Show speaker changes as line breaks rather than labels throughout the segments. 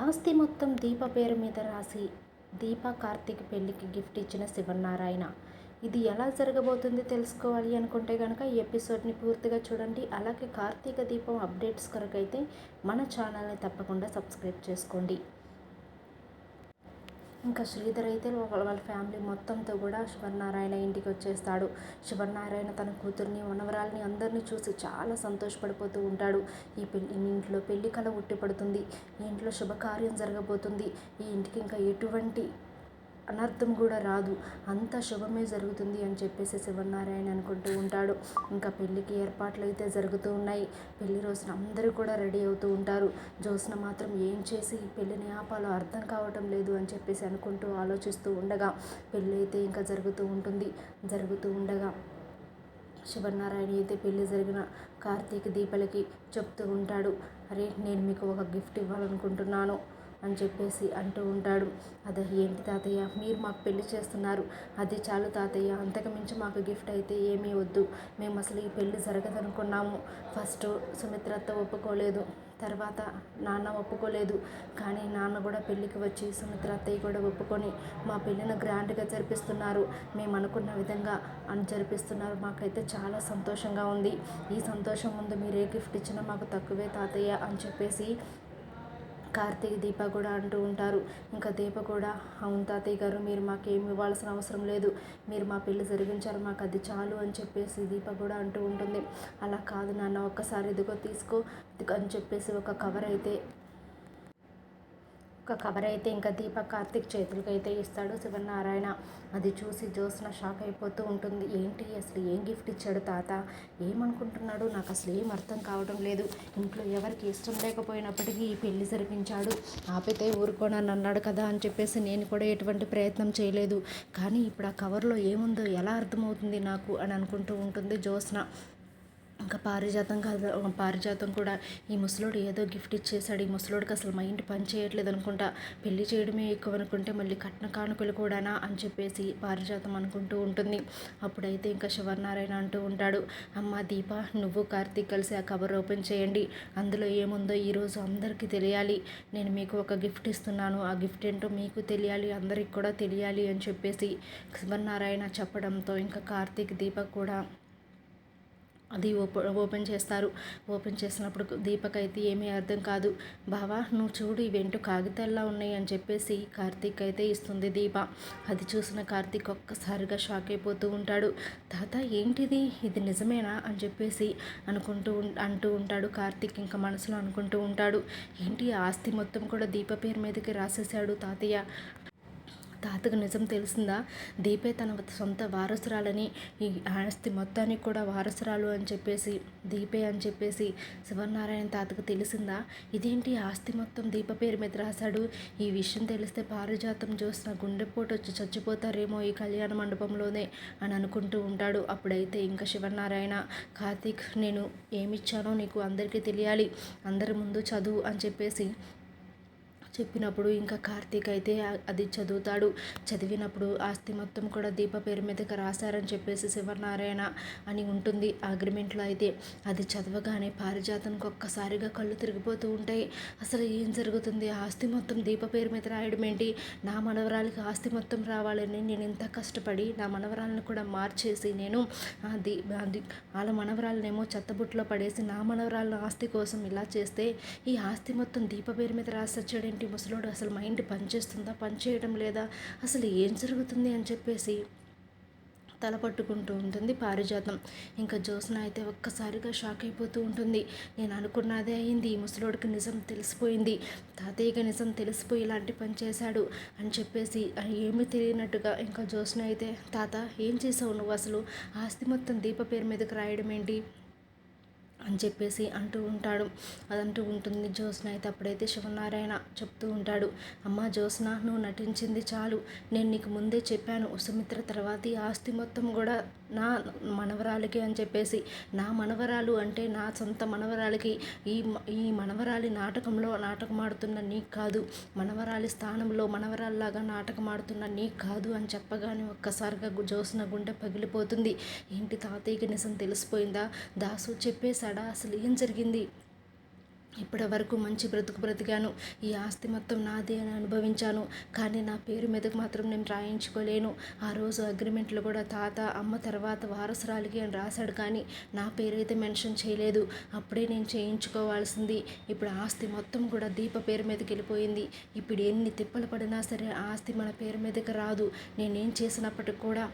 ఆస్తి మొత్తం దీప పేరు మీద రాసి దీప కార్తీక్ పెళ్లికి గిఫ్ట్ ఇచ్చిన శివనారాయణ. ఇది ఎలా జరగబోతుంది తెలుసుకోవాలి అనుకుంటే కనుక ఈ ఎపిసోడ్ని పూర్తిగా చూడండి. అలాగే కార్తీక దీపం అప్డేట్స్ కొరకైతే మన ఛానల్ని తప్పకుండా సబ్స్క్రైబ్ చేసుకోండి. ఇంకా శ్రీధర్ అయితే వాళ్ళ ఫ్యామిలీ మొత్తంతో కూడా శివనారాయణ ఇంటికి వచ్చేస్తాడు. శివనారాయణ తన కూతుర్ని మనవరాల్ని అందరినీ చూసి చాలా సంతోషపడిపోతూ ఉంటాడు. ఈ ఇంట్లో పెళ్లి కళ ఉట్టిపడుతుంది. ఈ ఇంట్లో శుభకార్యం జరగబోతుంది. ఈ ఇంటికి ఇంకా ఎటువంటి అనర్థం కూడా రాదు, అంత శుభమే జరుగుతుంది అని చెప్పేసి శివనారాయణ అనుకుంటూ ఉంటాడు. ఇంకా పెళ్ళికి ఏర్పాట్లు అయితే జరుగుతూ ఉన్నాయి. పెళ్లి రోజున అందరూ కూడా రెడీ అవుతూ ఉంటారు. జ్యోత్స్న మాత్రం ఏం చేసి పెళ్ళిని ఆపాలో అర్థం కావటం లేదు అని చెప్పేసి అనుకుంటూ ఆలోచిస్తూ ఉండగా పెళ్ళి అయితే ఇంకా జరుగుతూ ఉండగా శివనారాయణ అయితే పెళ్ళి జరిగిన కార్తీక్ దీపలకి చెప్తూ ఉంటాడు. అరే, నేను మీకు ఒక గిఫ్ట్ ఇవ్వాలనుకుంటున్నాను అని చెప్పేసి అంటూ ఉంటాడు. అదే, ఏంటి తాతయ్య, మీరు మాకు పెళ్లి చేస్తున్నారు, అది చాలు తాతయ్య, అంతకుమించి మాకు గిఫ్ట్ అయితే ఏమీ వద్దు. మేము అసలు ఈ పెళ్ళి జరగదనుకున్నాము. ఫస్ట్ సుమిత్రత్త ఒప్పుకోలేదు, తర్వాత నాన్న ఒప్పుకోలేదు. కానీ నాన్న కూడా పెళ్ళికి వచ్చి సుమిత్ర అత్తయ్య కూడా ఒప్పుకొని మా పెళ్ళిని గ్రాండ్గా జరిపిస్తున్నారు. మేము అనుకున్న విధంగా జరిపిస్తున్నారు. మాకైతే చాలా సంతోషంగా ఉంది. ఈ సంతోషం ముందు మీరు ఏ గిఫ్ట్ ఇచ్చినా మాకు తక్కువే తాతయ్య అని చెప్పేసి కార్తీక్ దీప కూడా అంటూ ఉంటారు. ఇంకా దీప కూడా, అవును తాతయ్య గారు, మీరు మాకేమి ఇవ్వాల్సిన అవసరం లేదు, మీరు మా పెళ్ళి జరిగించారు, మాకు అది చాలు అని చెప్పేసి దీప కూడా అంటూ ఉంటుంది. అలా కాదు నాన్న, ఒక్కసారి ఇదిగో తీసుకో అని చెప్పేసి ఒక కవర్ అయితే ఇంకా దీప కార్తీక్ చేతులకి అయితే ఇస్తాడు శివనారాయణ. అది చూసి జ్యోత్స్న షాక్ అయిపోతూ ఉంటుంది. ఏంటి అసలు ఏం గిఫ్ట్ ఇచ్చాడు తాత, ఏమనుకుంటున్నాడు, నాకు అసలు ఏం అర్థం కావడం లేదు. ఇంట్లో ఎవరికి ఇష్టం లేకపోయినప్పటికీ ఈ పెళ్లి జరిపించాడు. ఆపితే ఊరుకోనని అన్నాడు కదా అని చెప్పేసి నేను కూడా ఎటువంటి ప్రయత్నం చేయలేదు. కానీ ఇప్పుడు ఆ కవర్లో ఏముందో ఎలా అర్థమవుతుంది నాకు అని అనుకుంటూ ఉంటుంది జ్యోత్స్న. ఇంకా పారిజాతం కూడా ఈ ముసలోడు ఏదో గిఫ్ట్ ఇచ్చేసాడు, ఈ ముసలోడికి అసలు మైండ్ పని చేయట్లేదు అనుకుంటా, పెళ్లి చేయడమే ఎక్కువ అనుకుంటే మళ్ళీ కట్న కానుకలు కూడానా అని చెప్పేసి పారిజాతం అనుకుంటూ ఉంటుంది. అప్పుడైతే ఇంకా శివనారాయణ అంటూ ఉంటాడు, అమ్మ దీప, నువ్వు కార్తీక్ కలిసి ఆ కవర్ ఓపెన్ చేయండి, అందులో ఏముందో ఈరోజు అందరికీ తెలియాలి. నేను మీకు ఒక గిఫ్ట్ ఇస్తున్నాను, ఆ గిఫ్ట్ ఏంటో మీకు తెలియాలి, అందరికి కూడా తెలియాలి అని చెప్పేసి శివనారాయణ చెప్పడంతో ఇంకా కార్తీక్ దీప కూడా అది ఓపెన్ చేస్తారు. ఓపెన్ చేసినప్పుడు దీపక్ అయితే ఏమీ అర్థం కాదు. బావా, నువ్వు చూడు, ఇవేంటో కాగితాల్లా ఉన్నాయి అని చెప్పేసి కార్తీక్ అయితే ఇస్తుంది దీప. అది చూసిన కార్తీక్ ఒక్కసారిగా షాక్ అయిపోతూ ఉంటాడు. తాత, ఏంటిది, ఇది నిజమేనా అని చెప్పేసి అంటూ ఉంటాడు కార్తీక్. ఇంకా మనసులో అనుకుంటూ ఉంటాడు, ఏంటి ఆస్తి మొత్తం కూడా దీప పేరు మీదకి రాసేసాడు తాతయ్య. తాతకు నిజం తెలిసిందా, దీపే తన సొంత వారసురాలని, ఈ ఆస్తి మొత్తానికి కూడా వారసురాలు అని చెప్పేసి దీపే అని చెప్పేసి శివనారాయణ తాతకు తెలిసిందా, ఇదేంటి ఆస్తి మొత్తం దీప పేరు మీద రాశాడు, ఈ విషయం తెలిస్తే పారిజాతం చూసిన గుండెపోటు వచ్చి చచ్చిపోతారేమో ఈ కళ్యాణ మండపంలోనే అని అనుకుంటూ ఉంటాడు. అప్పుడైతే ఇంకా శివనారాయణ, కార్తీక్, నేను ఏమిచ్చానో నీకు అందరికీ తెలియాలి, అందరి ముందు చదువు అని చెప్పేసి చెప్పినప్పుడు ఇంకా కార్తీక్ అయితే అది చదువుతాడు. చదివినప్పుడు ఆస్తి మొత్తం కూడా దీప పేరు మీదకి రాశారని చెప్పేసి శివనారాయణ అని ఉంటుంది అగ్రిమెంట్లో. అయితే అది చదవగానే పారిజాతానికి ఒక్కసారిగా కళ్ళు తిరిగిపోతూ ఉంటాయి. అసలు ఏం జరుగుతుంది, ఆస్తి మొత్తం దీప పేరు మీద రాయడం ఏంటి, నా మనవరాలకి ఆస్తి మొత్తం రావాలని నేను ఇంత కష్టపడి నా మనవరాలను కూడా మార్చేసి నేను వాళ్ళ మనవరాలనేమో చెత్తబుట్లో పడేసి నా మనవరాలను ఆస్తి కోసం ఇలా చేస్తే ఈ ఆస్తి మొత్తం దీప పేరు మీద రాసొచ్చాడేంటి ముసలోడు, అసలు మైండ్ పనిచేస్తుందా, పనిచేయడం లేదా, అసలు ఏం జరుగుతుంది అని చెప్పేసి తల పట్టుకుంటూ ఉంటుంది పారిజాతం. ఇంకా జ్యోత్స్న అయితే ఒక్కసారిగా షాక్ అయిపోతూ ఉంటుంది. నేను అనుకున్నదే అయింది, ఈ ముసలోడికి నిజం తెలిసిపోయింది, తాతయ్యకి నిజం తెలిసిపోయి ఇలాంటి పని చేశాడు అని చెప్పేసి ఏమీ తెలియనట్టుగా ఇంకా జ్యోత్స్న అయితే, తాత ఏం చేసావు నువ్వు, అసలు ఆస్తి మొత్తం దీప పేరు మీదకి రాయడం ఏంటి అని చెప్పేసి అంటూ ఉంటుంది జ్యోత్స్న. అయితే అప్పుడైతే శివనారాయణ చెప్తూ ఉంటాడు, అమ్మ జ్యోత్స్న, నువ్వు నటించింది చాలు, నేను నీకు ముందే చెప్పాను, సుమిత్ర తర్వాత ఈ ఆస్తి మొత్తం కూడా నా మనవరాలికి అని చెప్పేసి. నా మనవరాలు అంటే నా సొంత మనవరాలికి, ఈ మనవరాలి నాటకంలో నాటకమాడుతున్న నీకు కాదు, మనవరాలి స్థానంలో మనవరాల్లాగా నాటకమాడుతున్న నీకు కాదు అని చెప్పగానే ఒక్కసారిగా జ్యోత్స్న గుండె పగిలిపోతుంది. ఏంటి, తాతయ్యకి నిజం తెలిసిపోయిందా, దాసు చెప్పేశాడా, అసలు ఏం జరిగింది ఇప్పటి వరకు మంచి బ్రతుకు బ్రతికాను, ఈ ఆస్తి మొత్తం నాదే అని అనుభవించాను, కానీ నా పేరు మీదకు మాత్రం నేను రాయించుకోలేను. ఆ రోజు అగ్రిమెంట్లో కూడా తాత అమ్మ తర్వాత వారసురాలికి అని రాశాడు, కానీ నా పేరైతే మెన్షన్ చేయలేదు. అప్పుడే నేను చేయించుకోవాల్సింది. ఇప్పుడు ఆస్తి మొత్తం కూడా దీప పేరు మీదకి వెళ్ళిపోయింది. ఇప్పుడు ఎన్ని తిప్పలు పడినా సరే ఆస్తి మన పేరు మీదకి రాదు. నేనేం చేసినప్పటికి కూడా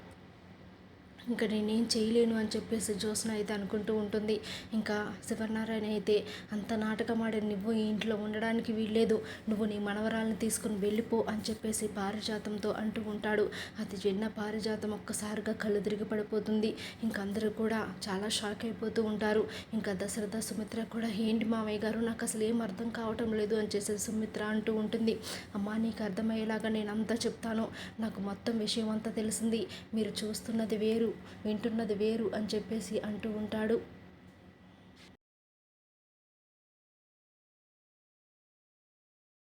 ఇంకా నేనేం చేయలేను అని చెప్పేసి జ్యోత్స్న అయితే అనుకుంటూ ఉంటుంది. ఇంకా శివనారాయణ అయితే అంత నాటకం ఆడే నువ్వు ఈ ఇంట్లో ఉండడానికి వీల్లేదు, నువ్వు నీ మనవరాలను తీసుకుని వెళ్ళిపో అని చెప్పేసి పారిజాతంతో అంటూ ఉంటాడు. అది విన్న పారిజాతం ఒక్కసారిగా కళ్ళు తిరిగి పడిపోతుంది. ఇంకా అందరూ కూడా చాలా షాక్ అయిపోతూ ఉంటారు. ఇంకా దశరథ సుమిత్ర కూడా ఏంటి మామయ్య గారు, నాకు అసలు ఏం అర్థం కావటం లేదు అని చేసేసి సుమిత్ర అంటూ ఉంటుంది. అమ్మా, నీకు అర్థమయ్యేలాగా నేను అంతా చెప్తాను, నాకు మొత్తం విషయం అంతా తెలిసింది, మీరు చూస్తున్నది వేరు వింటున్నది వేరు అని చెప్పేసి అంటూ ఉంటాడు.